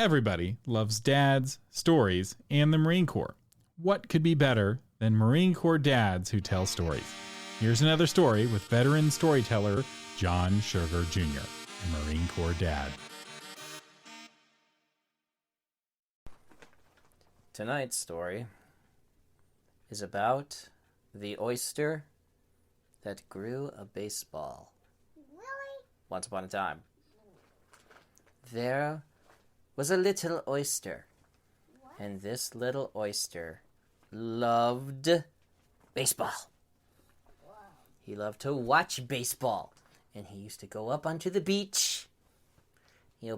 Everybody loves dads, stories, and the Marine Corps. What could be better than Marine Corps dads who tell stories? Here's another story with veteran storyteller John Sugar Jr., a Marine Corps dad. Tonight's story is about the oyster that grew a baseball. Really? Once upon a time, there was a little oyster, and this little oyster loved baseball. Wow. He loved to watch baseball, and he used to go up onto the beach,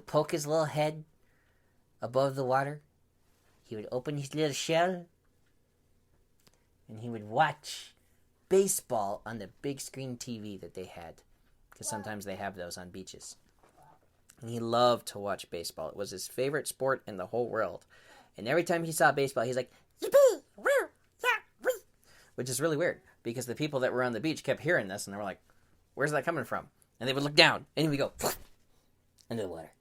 poke his little head above the water. He would open his little shell, and he would watch baseball on the big screen TV that they had, because sometimes they have those on beaches. And he loved to watch baseball. It was his favorite sport in the whole world. And every time he saw baseball, he's like, yippee, woo, yeah, wee. Which is really weird, because the people that were on the beach kept hearing this, and they were like, where's that coming from? And they would look down, and he would go, under the water.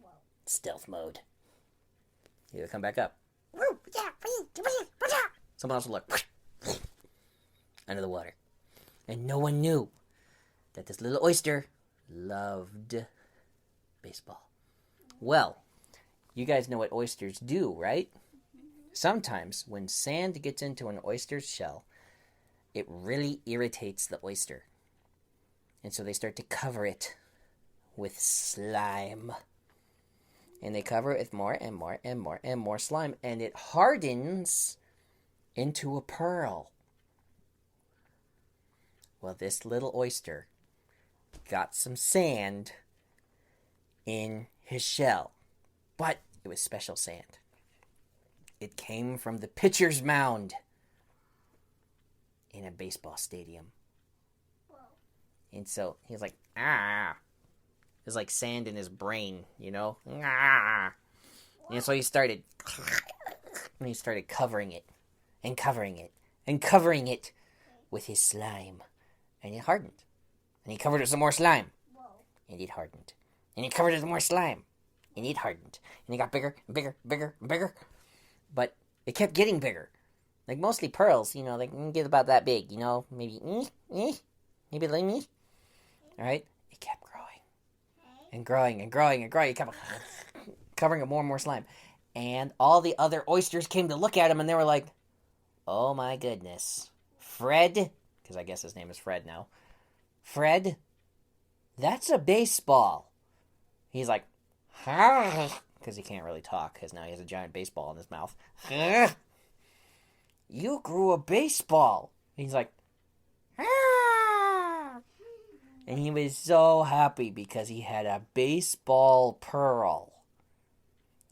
Whoa. Stealth mode. He would come back up. Woo, yeah, wee, Someone else would look under the water. And no one knew that this little oyster loved baseball. Well, you guys know what oysters do, right? Sometimes when sand gets into an oyster's shell, it really irritates the oyster. And so they start to cover it with slime. And they cover it with more and more and more and more slime. And it hardens into a pearl. Well, this little oyster got some sand in his shell. But it was special sand. It came from the pitcher's mound in a baseball stadium. Whoa. And so he was like, ah. It was like sand in his brain, Ah. And so he started covering it and covering it and covering it with his slime. And it hardened. And he covered it with some more slime. Whoa. And it hardened. And he covered it with more slime. And it hardened. And it got bigger and bigger and bigger and bigger. But it kept getting bigger. Like mostly pearls, they can get about that big, maybe like me. Alright? It kept growing. And growing and growing and growing. It kept covering it more and more slime. And all the other oysters came to look at him and they were like, oh my goodness. Fred, because I guess his name is Fred now. Fred, that's a baseball. He's like, because he can't really talk, because now he has a giant baseball in his mouth. You grew a baseball. He's like, and he was so happy because he had a baseball pearl.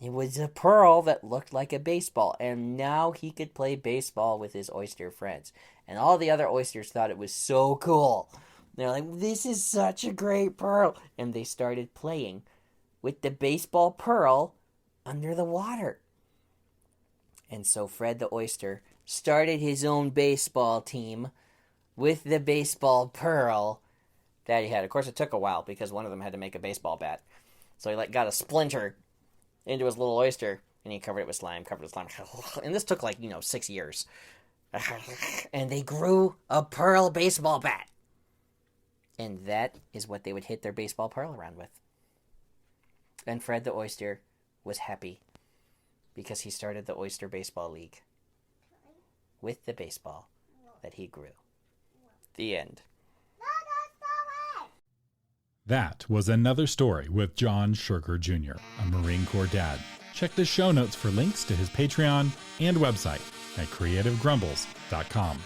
It was a pearl that looked like a baseball, and now he could play baseball with his oyster friends. And all the other oysters thought it was so cool. They're like, this is such a great pearl. And they started playing with the baseball pearl under the water. And so Fred the oyster started his own baseball team with the baseball pearl that he had. Of course, it took a while because one of them had to make a baseball bat. So he got a splinter into his little oyster, and he covered it with slime, And this took 6 years. And they grew a pearl baseball bat. And that is what they would hit their baseball pearl around with. And Fred the oyster was happy because he started the Oyster Baseball League with the baseball that he grew. The end. That was another story with John Sugar Jr., a Marine Corps dad. Check the show notes for links to his Patreon and website at creativegrumbles.com.